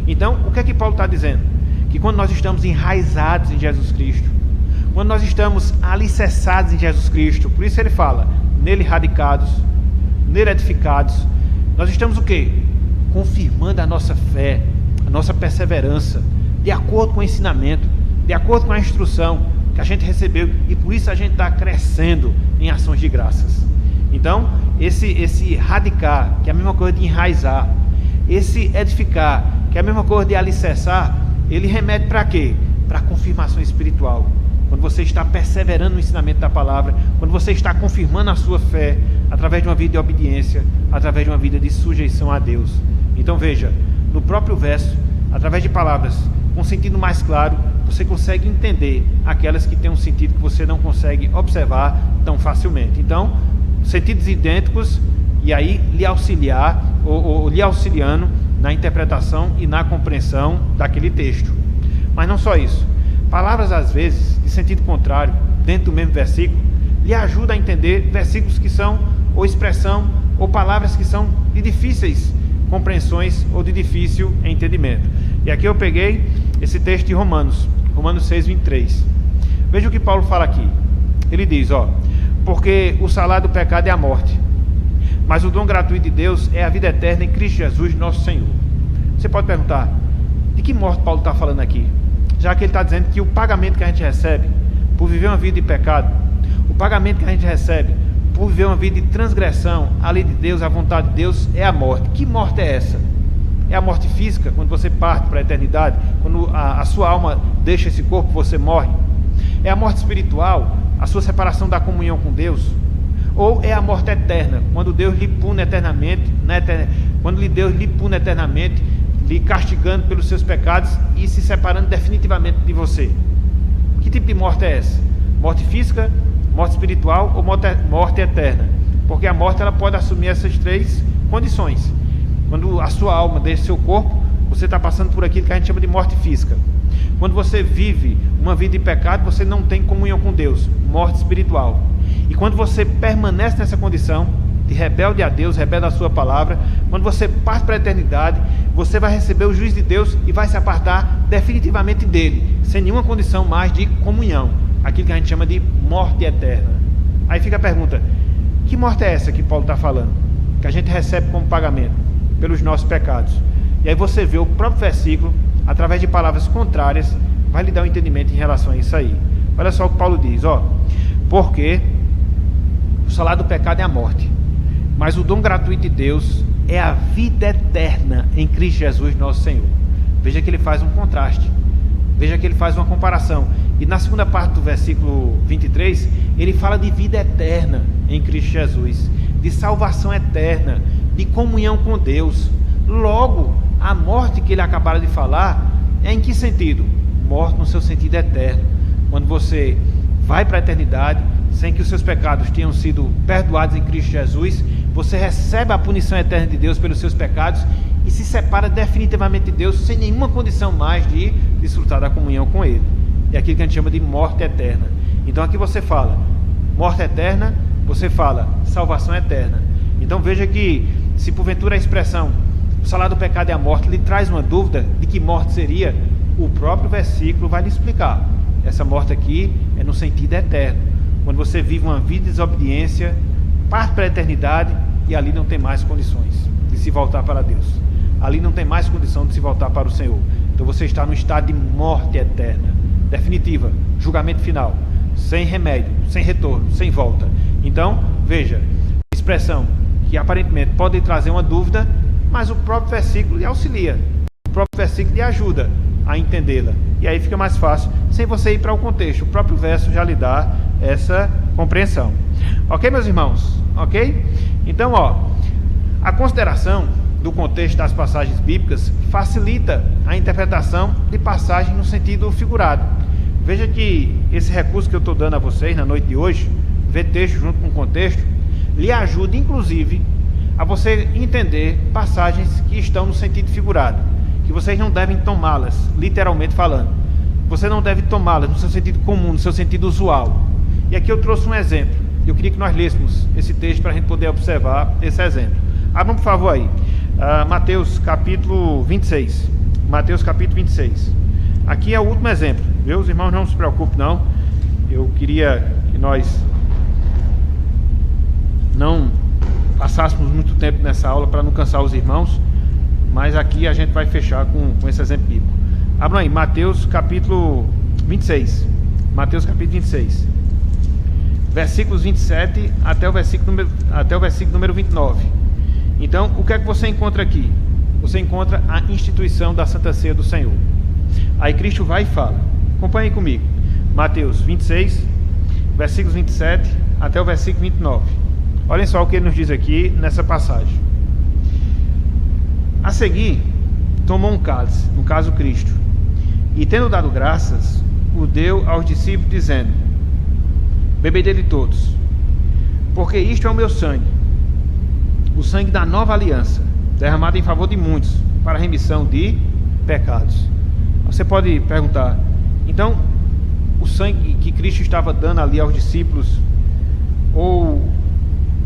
Então, o que é que Paulo está dizendo? Que quando nós estamos enraizados em Jesus Cristo, quando nós estamos alicerçados em Jesus Cristo, por isso ele fala, nele radicados, nele edificados, nós estamos o quê? Confirmando a nossa fé, a nossa perseverança, de acordo com o ensinamento, de acordo com a instrução que a gente recebeu, e por isso a gente está crescendo em ações de graças. Então, esse radicar, que é a mesma coisa de enraizar, esse edificar, que é a mesma coisa de alicerçar, ele remete para quê? Para a confirmação espiritual. Quando você está perseverando no ensinamento da palavra, quando você está confirmando a sua fé, através de uma vida de obediência, através de uma vida de sujeição a Deus. Então veja, no próprio verso, através de palavras com sentido mais claro, você consegue entender aquelas que têm um sentido que você não consegue observar tão facilmente. Então, sentidos idênticos, e aí lhe auxiliar, ou lhe auxiliando na interpretação e na compreensão daquele texto. Mas não só isso, palavras às vezes de sentido contrário, dentro do mesmo versículo, lhe ajuda a entender versículos que são, ou expressão, ou palavras que são de difíceis compreensões, ou de difícil entendimento. E aqui eu peguei esse texto de Romanos 6, 23. Veja o que Paulo fala aqui. Ele diz, porque o salário do pecado é a morte, mas o dom gratuito de Deus é a vida eterna em Cristo Jesus, nosso Senhor. Você pode perguntar, de que morte Paulo está falando aqui? Já que ele está dizendo que o pagamento que a gente recebe por viver uma vida de pecado, o pagamento que a gente recebe por viver uma vida de transgressão à lei de Deus, à vontade de Deus, é a morte. Que morte é essa? É a morte física, quando você parte para a eternidade, quando a sua alma deixa esse corpo, você morre? É a morte espiritual, a sua separação da comunhão com Deus? Ou é a morte eterna, quando Deus lhe pune eternamente, quando Deus lhe pune eternamente, lhe castigando pelos seus pecados e se separando definitivamente de você? Que tipo de morte é essa? Morte física, morte espiritual ou morte eterna? Porque a morte ela pode assumir essas três condições. Quando a sua alma deixa seu corpo, você está passando por aquilo que a gente chama de morte física. Quando você vive uma vida de pecado, você não tem comunhão com Deus, morte espiritual. E quando você permanece nessa condição de rebelde a Deus, rebelde à sua palavra, quando você parte para a eternidade, você vai receber o juízo de Deus e vai se apartar definitivamente dele, sem nenhuma condição mais de comunhão, aquilo que a gente chama de morte eterna. Aí fica a pergunta, que morte é essa que Paulo está falando? Que a gente recebe como pagamento pelos nossos pecados. E aí você vê o próprio versículo, através de palavras contrárias, vai lhe dar um entendimento em relação a isso aí. Olha só o que Paulo diz, porque o salário do pecado é a morte, mas o dom gratuito de Deus é a vida eterna em Cristo Jesus, nosso Senhor. Veja que ele faz um contraste, veja que ele faz uma comparação. E na segunda parte do versículo 23, ele fala de vida eterna em Cristo Jesus, de salvação eterna, de comunhão com Deus. Logo, a morte que ele acabara de falar é em que sentido? Morte no seu sentido eterno, quando você vai para a eternidade sem que os seus pecados tenham sido perdoados em Cristo Jesus, você recebe a punição eterna de Deus pelos seus pecados e se separa definitivamente de Deus, sem nenhuma condição mais de desfrutar da comunhão com Ele. É aquilo que a gente chama de morte eterna. Então aqui você fala morte eterna, você fala salvação eterna. Então veja que, se porventura a expressão o salário do pecado é a morte lhe traz uma dúvida de que morte seria, o próprio versículo vai lhe explicar. Essa morte aqui é no sentido eterno, quando você vive uma vida de desobediência, parte para a eternidade e ali não tem mais condições de se voltar para Deus, ali não tem mais condição de se voltar para o Senhor. Então você está no estado de morte eterna, definitiva, julgamento final, sem remédio, sem retorno, sem volta. Então veja, expressão que aparentemente pode trazer uma dúvida, mas o próprio versículo lhe auxilia, o próprio versículo lhe ajuda a entendê-la, e aí fica mais fácil, sem você ir para o contexto. O próprio verso já lhe dá essa compreensão. Ok, meus irmãos? Ok? Então, a consideração do contexto das passagens bíblicas facilita a interpretação de passagens no sentido figurado. Veja que esse recurso que eu estou dando a vocês na noite de hoje, ver texto junto com o contexto, lhe ajuda inclusive a você entender passagens que estão no sentido figurado, que vocês não devem tomá-las literalmente falando. Você não deve tomá-las no seu sentido comum, no seu sentido usual. E aqui eu trouxe um exemplo. Eu queria que nós lêssemos esse texto para a gente poder observar esse exemplo. Abram, por favor, aí. Mateus capítulo 26. Mateus capítulo 26. Aqui é o último exemplo. Meus irmãos, não se preocupem, não. Eu queria que nós não passássemos muito tempo nessa aula para não cansar os irmãos. Mas aqui a gente vai fechar com esse exemplo bíblico. Abram aí, Mateus capítulo 26. Mateus capítulo 26. Versículos 27 até o versículo número 29. Então, o que é que você encontra aqui? Você encontra a instituição da Santa Ceia do Senhor. Aí Cristo vai e fala. Acompanhem comigo. Mateus 26, versículos 27 até o versículo 29. Olhem só o que ele nos diz aqui nessa passagem. A seguir, tomou um cálice, no caso Cristo, e tendo dado graças, o deu aos discípulos, dizendo: bebei dele todos, porque isto é o meu sangue, o sangue da nova aliança, derramado em favor de muitos, para a remissão de pecados. Você pode perguntar, então, o sangue que Cristo estava dando ali aos discípulos, ou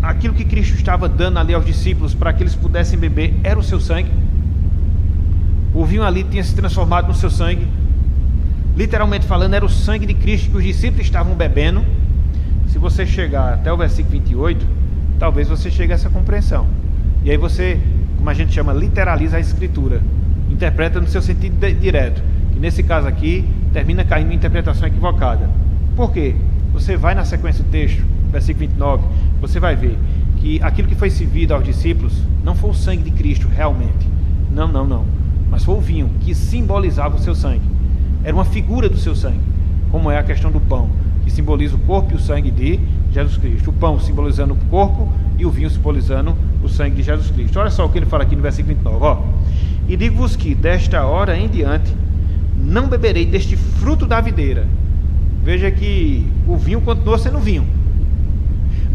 aquilo que Cristo estava dando ali aos discípulos para que eles pudessem beber, era o seu sangue? O vinho ali tinha se transformado no seu sangue? Literalmente falando, era o sangue de Cristo que os discípulos estavam bebendo? Se você chegar até o versículo 28, talvez você chegue a essa compreensão. E aí você, como a gente chama, literaliza a Escritura, interpreta no seu sentido direto, que nesse caso aqui termina caindo em interpretação equivocada. Por quê? Você vai na sequência do texto, versículo 29, você vai ver que aquilo que foi servido aos discípulos não foi o sangue de Cristo realmente, não, mas foi o vinho que simbolizava o seu sangue, era uma figura do seu sangue, como é a questão do pão, que simboliza o corpo e o sangue de Jesus Cristo, o pão simbolizando o corpo e o vinho simbolizando o sangue de Jesus Cristo. Olha só o que ele fala aqui no versículo 29, e digo-vos que desta hora em diante não beberei deste fruto da videira. Veja que o vinho continua sendo vinho,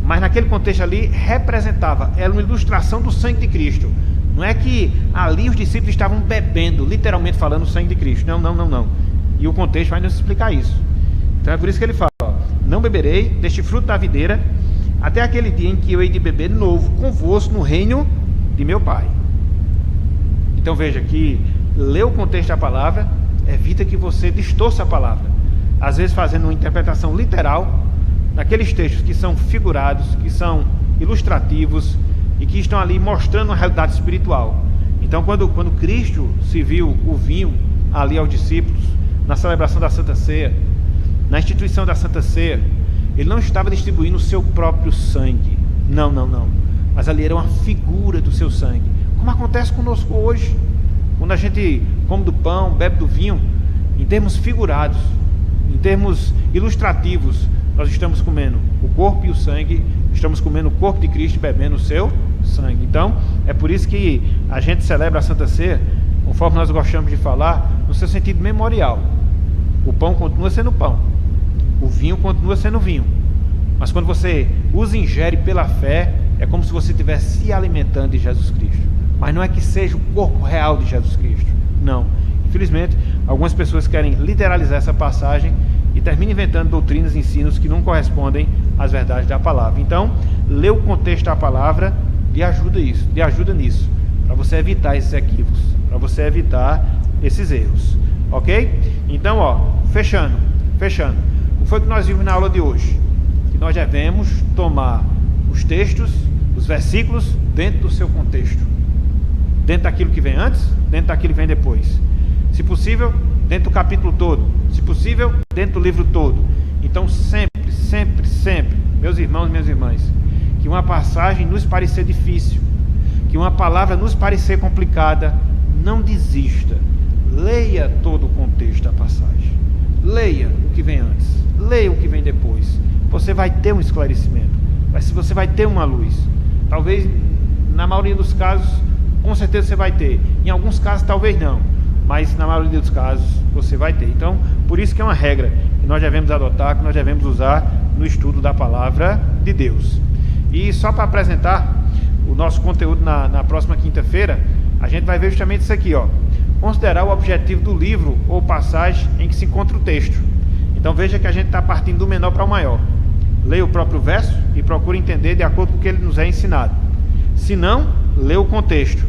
mas naquele contexto ali representava, era uma ilustração do sangue de Cristo. Não é que ali os discípulos estavam bebendo, literalmente falando, o sangue de Cristo. Não. E o contexto vai nos explicar isso. Então é por isso que ele fala, não beberei deste fruto da videira até aquele dia em que eu hei de beber de novo convosco no reino de meu Pai. Então veja que ler o contexto da palavra evita que você distorça a palavra, às vezes fazendo uma interpretação literal naqueles textos que são figurados, que são ilustrativos e que estão ali mostrando uma realidade espiritual. Então quando Cristo serviu o vinho ali aos discípulos na celebração da Santa Ceia, na instituição da Santa Ceia, ele não estava distribuindo o seu próprio sangue, não, mas ali era uma figura do seu sangue, como acontece conosco hoje, quando a gente come do pão, bebe do vinho, em termos figurados, em termos ilustrativos, nós estamos comendo o corpo e o sangue, estamos comendo o corpo de Cristo e bebendo o seu sangue. Então, é por isso que a gente celebra a Santa Ceia, conforme nós gostamos de falar, no seu sentido memorial. O pão continua sendo pão, o vinho continua sendo vinho, mas quando você os ingere pela fé, é como se você estivesse se alimentando de Jesus Cristo. Mas não é que seja o corpo real de Jesus Cristo, não. Infelizmente, algumas pessoas querem literalizar essa passagem e terminam inventando doutrinas e ensinos que não correspondem às verdades da palavra. Então, ler o contexto da palavra lhe ajuda nisso, para você evitar esses equívocos, para você evitar esses erros, ok? Então, fechando, o que foi que nós vimos na aula de hoje? Que nós devemos tomar os textos, os versículos, dentro do seu contexto, dentro daquilo que vem antes, dentro daquilo que vem depois, se possível, dentro do capítulo todo, se possível, dentro do livro todo. Então sempre, meus irmãos e minhas irmãs, que uma passagem nos parecer difícil, que uma palavra nos parecer complicada, não desista, leia todo o contexto da passagem, leia o que vem antes, leia o que vem depois, você vai ter um esclarecimento, você vai ter uma luz. Talvez na maioria dos casos, com certeza você vai ter, em alguns casos talvez não, mas na maioria dos casos você vai ter. Então, por isso que é uma regra, que nós devemos adotar, que nós devemos usar no estudo da palavra de Deus. E só para apresentar o nosso conteúdo na próxima quinta-feira, a gente vai ver justamente isso aqui, ó. Considerar o objetivo do livro ou passagem em que se encontra o texto. Então veja que a gente está partindo do menor para o maior. Leia o próprio verso e procure entender de acordo com o que ele nos é ensinado. Se não, lê o contexto.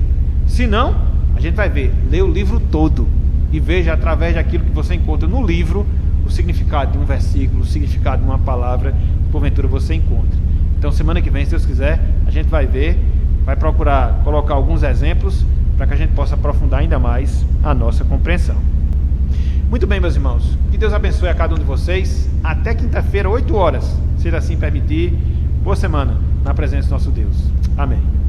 Se não, a gente vai ver, lê o livro todo e veja através daquilo que você encontra no livro o significado de um versículo, o significado de uma palavra que porventura você encontra. Então semana que vem, se Deus quiser, a gente vai ver, vai procurar colocar alguns exemplos para que a gente possa aprofundar ainda mais a nossa compreensão. Muito bem, meus irmãos, que Deus abençoe a cada um de vocês. Até quinta-feira, 8 horas, se ele assim permitir. Boa semana na presença do nosso Deus. Amém.